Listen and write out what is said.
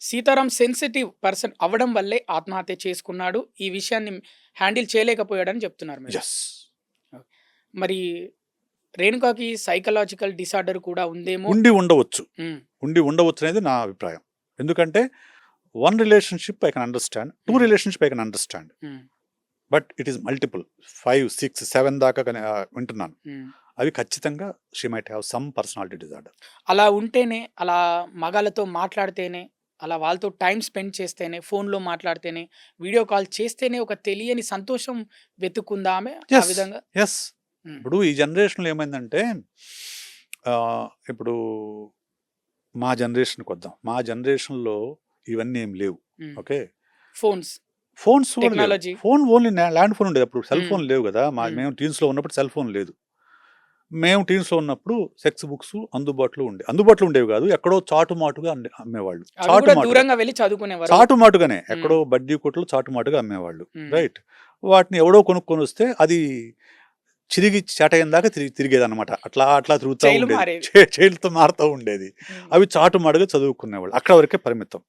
Sitaram sensitive person అవ్వడం వల్లే ఆత్మహత్య చేసుకున్నాడు. ఈ విషయాన్ని హ్యాండిల్ చేయలేకపోయాడని చెప్తున్నారు మీరు. ఎస్. మరి రేణుకాకి సైకలాజికల్ డిసార్డర్ కూడా ఉందేమో. ఉండవచ్చు హ్మ్. అనేది నా అభిప్రాయం. ఎందుకంటే one relationship I can understand, to relationship I can understand, హ్మ్. బట్ ఇట్ ఈస్ మల్టిపుల్ 5, 6, 7 దాకా వింటున్నాను. హ్మ్. అవి ఖచ్చితంగా she might have some personality disorder. అలా ఉంటేనే, అలా మగాళ్ళతో మాట్లాడితేనే, అలా వాళ్ళతో టైమ్ స్పెండ్ చేస్తేనే, ఫోన్‌లో మాట్లాడితేనే, వీడియో కాల్ చేస్తేనే ఒక తెలియని సంతోషం వెతుక్కుందా ఆమె ఆ విధంగా? ఎస్. హ్మ్. ఇప్పుడు ఈ జనరేషన్లో ఏమైందంటే ఇప్పుడు మా జనరేషన్కి వద్దాం. మా జనరేషన్లో ఇవన్నీ ఏం లేవు. హ్మ్. ఓకే. ఫోన్స్, ఫోన్స్ కూడా లేవు. Technology. Phone only land phone ఉండేది. అప్పుడు సెల్ హ్మ్. ఫోన్ లేవు కదా. హ్మ్. మేము టీన్స్లో ఉన్నప్పుడు సెల్ ఫోన్ లేదు. మేము టీన్స్లో ఉన్నప్పుడు సెక్స్ బుక్స్ అందుబాటులో ఉండేవి కాదు. ఎక్కడో చాటుమాటుగా అమ్మేవాళ్ళు. అవి కూడా దూరంగా వెళ్లి చదువుకునేవారు. చాటుమాటుగానే హ్మ్. ఎక్కడో బడ్డీ కొట్లు చాటుమాటుగా అమ్మేవాళ్ళు. హ్మ్. రైట్. వాటిని ఎవడో కొనుక్కొని వస్తే అది చిరిగి చాటయిన దాకా తిరిగేది అనమాట. అట్లా అట్లా తిరుగుతూ చైలు ఉండేది. మారేవి. చైల్తో మారుతూ ఉండేది. హ్మ్. అవి చాటుమాటుగా చదువుకునేవాళ్ళు. అక్కడ వరకే పరిమితం.